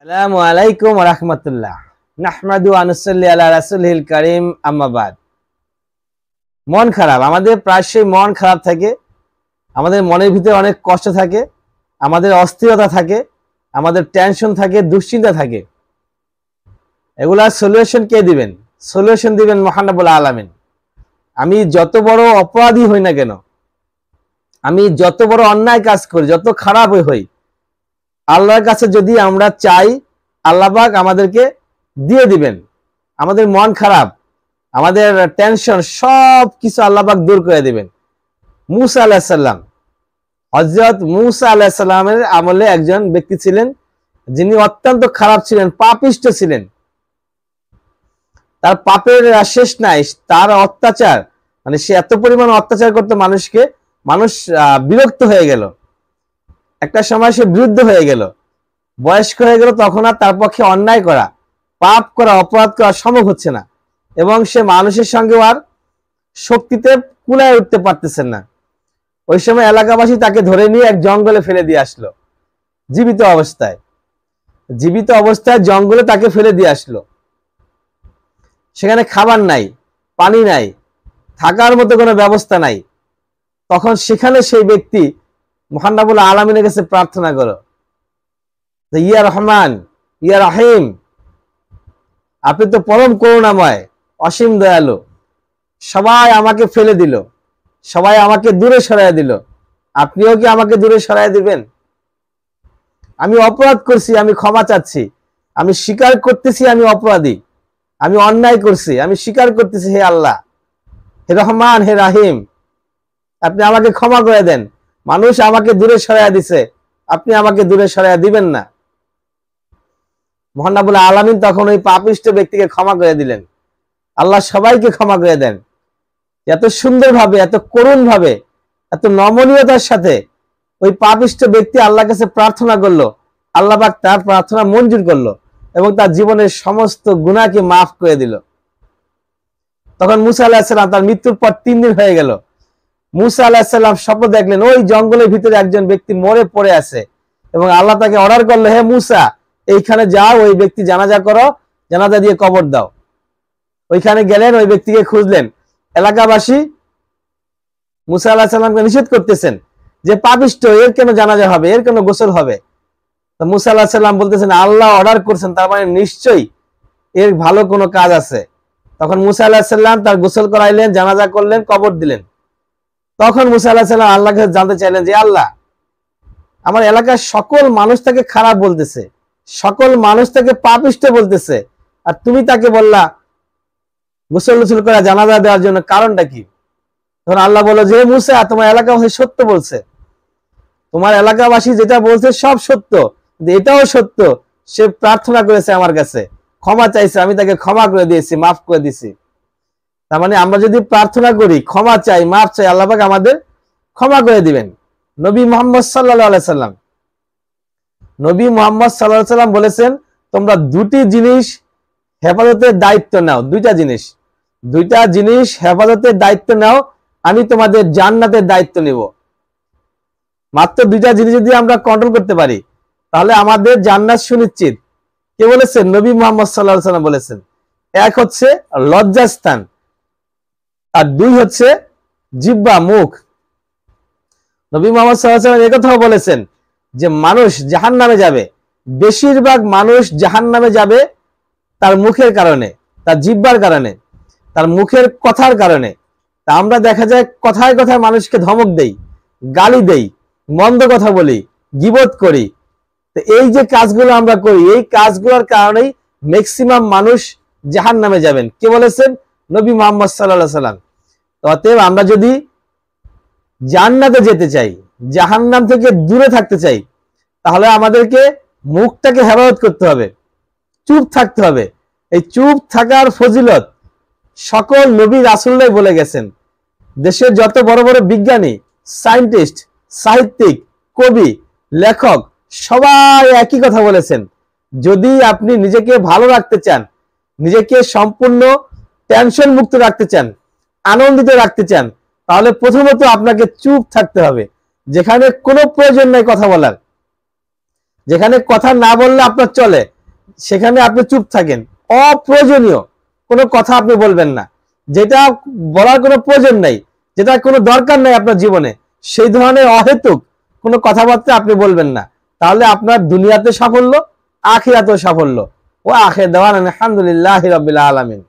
আসসালামু আলাইকুম ওয়া রাহমাতুল্লাহ। নাহমাদু ওয়া নুসাল্লি আলা রাসূলিল কারীম, আম্মা বাদ। মন খারাপ, আমাদের প্রায়শই মন খারাপ থাকে, আমাদের মনের ভিতরে অনেক কষ্ট থাকে, আমাদের অস্থিরতা থাকে, আমাদের টেনশন থাকে, দুশ্চিন্তা থাকে। এগুলা সলিউশন কে দিবেন? সলিউশন দিবেন মহান রব্বুল আলামিন। আমি যত বড় অপরাধী হই না কেন, আমি যত বড় অন্যায় কাজ করি, যত খারাপ হই, আল্লাহর কাছে যদি আমরা চাই, আল্লাহ পাক আমাদেরকে দিয়ে দিবেন। আমাদের মন খারাপ, আমাদের টেনশন সব কিছু আল্লাহ পাক দূর করে দিবেন। মুসা আলাইহিস সালাম, হযরত মুসা আলাইহিস সালামের আমলে একজন ব্যক্তি ছিলেন যিনি অত্যন্ত খারাপ ছিলেন, পাপিষ্ঠ ছিলেন। তার পাপের শেষ নাই, তার অত্যাচার, মানে সে এত পরিমাণ অত্যাচার করতো মানুষকে, মানুষ বিরক্ত হয়ে গেল। একটা সময় সে বিরুদ্ধ হয়ে গেল, বয়স্ক হয়ে গেল, তখন আর তার পক্ষে অন্যায় করা, পাপ করা, অপরাধ করা সম্ভব হচ্ছে না, এবং সে মানুষের সঙ্গে আর শক্তিতে কুলায় উঠতে পারতেছেন না। ওই সময় এলাকাবাসী তাকে ধরে নিয়ে এক জঙ্গলে ফেলে দিয়ে আসলো, জীবিত অবস্থায়। জীবিত অবস্থায় জঙ্গলে তাকে ফেলে দিয়ে আসলো। সেখানে খাবার নাই, পানি নাই, থাকার মতো কোনো ব্যবস্থা নাই। তখন সেখানে সেই ব্যক্তি মহান রব্বুল আলামিনের কাছে প্রার্থনা করো, ইয়া রহমান, ইয়া রহিম, আপনি তো পরম করুণাময়, অসীম দয়ালু। সবাই আমাকে ফেলে দিল, সবাই আমাকে দূরে সরাইয়া দিল, আপনিও কি আমাকে দূরে সরাইয়া দিবেন? আমি অপরাধ করছি, আমি ক্ষমা চাচ্ছি, আমি স্বীকার করতেছি আমি অপরাধী, আমি অন্যায় করছি, আমি স্বীকার করতেছি। হে আল্লাহ, হে রহমান, হে রাহিম, আপনি আমাকে ক্ষমা করে দেন। মানুষ আমাকে দূরে সরাইয়া দিছে, আপনি আমাকে দূরে সরাইয়া দিবেন না। মহান রব্বুল আলামিন তখন ওই পাপিষ্ঠ ব্যক্তিকে ক্ষমা করে দিলেন। আল্লাহ সবাইকে ক্ষমা করে দেন। এত সুন্দরভাবে, এত করুণ ভাবে, এত নমনীয়তার সাথে ওই পাপিষ্ঠ ব্যক্তি আল্লাহর কাছে প্রার্থনা করলো, আল্লাহ পাক তার প্রার্থনা মঞ্জুর করলো এবং তার জীবনের সমস্ত গুনাহকে মাফ করে দিল। তখন মুসা আলাইহিস সালাম, তার মৃত্যুর পর 3 দিন হয়ে গেল, মুসা আলাইহিস সালাম স্বপ্ন দেখলেন ওই জঙ্গলের ভিতরে একজন ব্যক্তি মরে পড়ে আছে, এবং আল্লাহ তাকে অর্ডার করলো, হে মুসা, এইখানে যাও, ওই ব্যক্তি জানাজা করো, জানাজা দিয়ে কবর দাও। ওইখানে গেলেন, ওই ব্যক্তিকে খুঁজলেন। এলাকাবাসী মুসা আলাইহিস সালামকে নিষেধ করতেছেন যে পাপিষ্ঠ, এর কেন জানাজা হবে, এর কেন গোসল হবে? তো মুসা আলাইহিস সালাম বলতেছেন, আল্লাহ অর্ডার করছেন, তার মানে নিশ্চয়ই এর ভালো কোনো কাজ আছে। তখন মুসা আলাইহিস সালাম তার গোসল করাইলেন, জানাজা করলেন, কবর দিলেন। তখন মুসা আলাইহিস সালাম আল্লাহর কাছে জানতে চাইলেন যে আল্লাহ, আমার এলাকার সকল মানুষ তাকে খারাপ বলতেছে, সকল মানুষ তাকে পাপিষ্ঠ বলতেছে, আর তুমি তাকে বললা গোসল গোসল করা, জানাজা দেওয়ার জন্য, কারণটা কি? তখন আল্লাহ বলল যে মুসা, তোমার এলাকাবাসী সত্য বলছে, তোমার এলাকাবাসী যেটা বলছে সব সত্য, এটাও সত্য। সে প্রার্থনা করেছে আমার কাছে, ক্ষমা চাইছে, আমি তাকে ক্ষমা করে দিয়েছি, মাফ করে দিয়েছি। তার মানে আমরা যদি প্রার্থনা করি, ক্ষমা চাই, মাফ চাই, আল্লাহ পাক আমাদের ক্ষমা করে দিবেন। নবী মুহাম্মদ সাল্লাল্লাহু আলাইহি সাল্লাম, নবী মুহাম্মদ সাল্লাল্লাহু আলাইহি সাল্লাম বলেছেন, তোমরা দুটি জিনিস হেফাজতের দায়িত্ব নাও, দুইটা জিনিস হেফাজতের দায়িত্ব নাও, আমি তোমাদের জান্নাতের দায়িত্ব নিব। মাত্র দুইটা জিনিস যদি আমরা কন্ট্রোল করতে পারি, তাহলে আমাদের জান্নাত সুনিশ্চিত। কে বলেছেন? নবী মুহাম্মদ সাল্লাল্লাহু আলাইহি সাল্লাম বলেছেন। এক হচ্ছে লজ্জাস্থান, আর 2 হচ্ছে জিহ্বা, মুখ। নবী মুহাম্মদ সাল্লাল্লাহু আলাইহি সাল্লাম একথাও বলেছেন যে মানুষ জাহান্নামে যাবে, বেশিরভাগ মানুষ জাহান্নামে যাবে তার মুখের কারণে, তার জিহ্বার কারণে, তার মুখের কথার কারণে। তা আমরা দেখা যায় কথায় কথায় মানুষকে ধমক দেই, গালি দেই, মন্দ কথা বলি, গীবত করি। তো এই যে কাজগুলো আমরা করি, এই কাজগুলোর কারণেই ম্যাক্সিমাম মানুষ জাহান্নামে যাবেন। কে বলেছেন? নবী মুহাম্মদ সাল্লাল্লাহু আলাইহি সাল্লাম। অতএব আমরা যদি জান্নাতে যেতে চাই, জাহান্নাম থেকে দূরে থাকতে চাই, তাহলে আমাদেরকে মুখটাকে হেফাজত করতে হবে, চুপ থাকতে হবে। এই চুপ থাকার ফজিলত সকল নবী রাসূলরাই বলে গেছেন। দেশের যত বড় বড় বিজ্ঞানী, সায়েন্টিস্ট, সাহিত্যিক, কবি, লেখক সবাই একই কথা বলেছেন। যদি আপনি নিজেকে ভালো রাখতে চান, নিজেকে সম্পূর্ণ টেনশন মুক্ত রাখতে চান, আনন্দিত রাখতে চান, তাহলে প্রথমত আপনাকে চুপ থাকতে হবে, যেখানে কোনো প্রয়োজন নাই কথা বলার। যেখানে কথা না বললে আপনার চলে সেখানে আপনি চুপ থাকেন। অপ্রয়োজনীয় কোনো কথা আপনি বলবেন না, যেটা বলার কোনো প্রয়োজন নাই, যেটা কোনো দরকার নাই আপনার জীবনে, সেই ধরনের অহেতুক কোনো কথাবার্তা আপনি বলবেন না। তাহলে আপনার দুনিয়াতে সাফল্য, আখিরাতেও সাফল্য। ও আখির দাওয়ানা আলহামদুলিল্লাহি রাব্বিল আলামিন।